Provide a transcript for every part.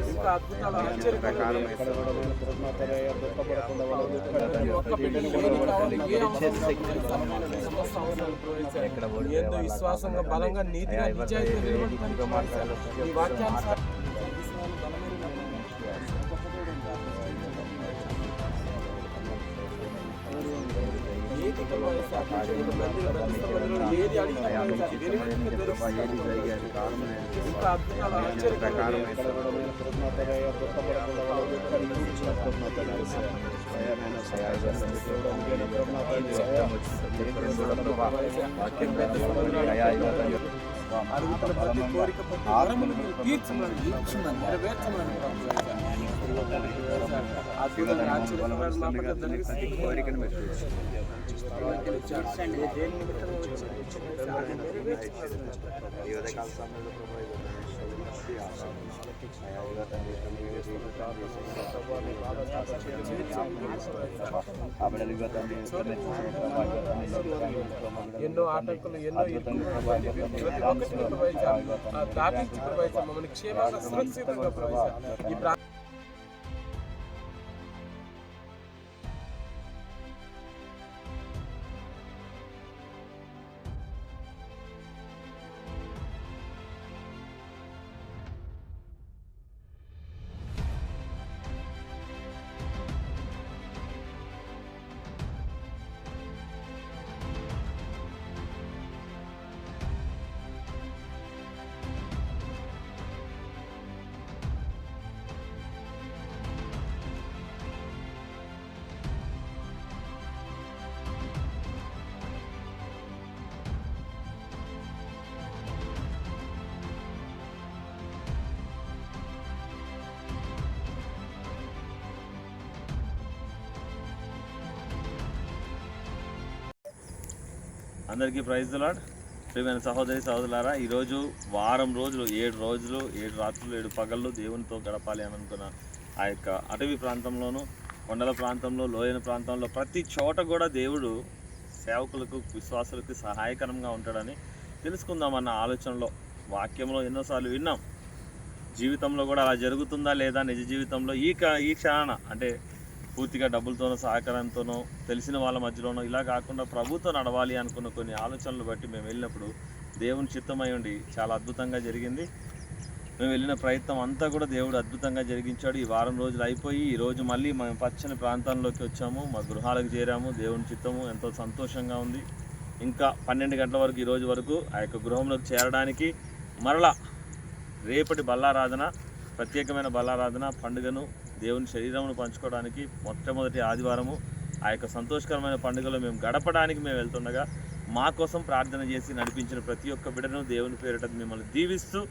ఇంకా అద్భుతాలు ఆశ్చర్యకరమైన విశ్వాసంగా బలంగా నీతిగా నిజాయితీ ఈ వాక్యాన్ని ఏది అడిగినా ఇంకా అద్భుతాలు ఆశ్చర్యకరమైన కోరిక తీర్చమని నెరవేర్చమని కోరికను ఎన్నో ఆటంకులు ఎన్నో దాటించి ప్రవేశం మమ్మల్ని క్షేమంగా సురక్షితంగా ప్రవేశం ఈ అందరికీ ప్రైజ్ ది లార్డ్. ప్రియమైన సహోదరి సహోదరులారా, ఈరోజు వారం రోజులు 7 రోజులు 7 రాత్రులు 7 పగళ్ళు దేవునితో గడపాలి అని అనుకున్న ఆ యొక్క అటవీ ప్రాంతంలోనూ, కొండల ప్రాంతంలో, లోయన ప్రాంతంలో ప్రతి చోట కూడా దేవుడు సేవకులకు, విశ్వాసులకు సహాయకరంగా ఉంటాడని తెలుసుకుందామన్న ఆలోచనలో వాక్యంలో ఎన్నోసార్లు విన్నాం. జీవితంలో కూడా అలా జరుగుతుందా లేదా నిజ జీవితంలో ఈ క్షణాన అంటే పూర్తిగా డబ్బులతోనో సహకారంతోనో తెలిసిన వాళ్ళ మధ్యలోనో ఇలా కాకుండా ప్రభుత్వం నడవాలి అనుకున్న కొన్ని ఆలోచనలు బట్టి మేము వెళ్ళినప్పుడు దేవుని చిత్తమై ఉండి చాలా అద్భుతంగా జరిగింది. మేము వెళ్ళిన ప్రయత్నం అంతా కూడా దేవుడు అద్భుతంగా జరిగించాడు. ఈ వారం రోజులు అయిపోయి ఈరోజు మళ్ళీ మేము పచ్చని ప్రాంతంలోకి వచ్చాము, మా గృహాలకు చేరాము. దేవుని చిత్తము ఎంతో సంతోషంగా ఉంది. ఇంకా 12 గంటల వరకు ఈరోజు వరకు ఆ యొక్క గృహంలోకి చేరడానికి మరలా రేపటి బల్లారాధన, ప్రత్యేకమైన బల్లారాధన పండుగను దేవుని శరీరమును పంచుకోవడానికి మొట్టమొదటి ఆదివారము ఆ యొక్క సంతోషకరమైన పండుగలో మేము గడపడానికి మేము వెళ్తుండగా మా కోసం ప్రార్థన చేసి నడిపించిన ప్రతి ఒక్క బిడ్డను దేవుని పేరిట మిమ్మల్ని దీవిస్తూ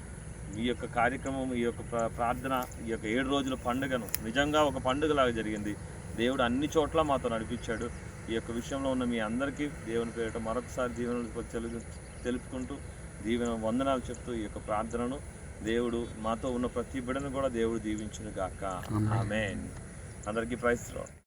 ఈ యొక్క కార్యక్రమం, ఈ యొక్క ప్రార్థన, ఈ యొక్క 7 రోజుల పండుగను నిజంగా ఒక పండుగలాగా జరిగింది. దేవుడు అన్ని చోట్ల మాతో నడిపించాడు. ఈ యొక్క విషయంలో ఉన్న మీ అందరికీ దేవుని పేరిట మరొకసారి దీవెనలు తెలుపుకుంటూ దీవెన వందనాలు చెప్తూ ఈ యొక్క ప్రార్థనను దేవుడు మాతో ఉన్న ప్రతి బిడ్డను కూడా దేవుడు దీవించును గాక. ఆమేన్. అందరికీ ప్రైజ్ లార్డ్.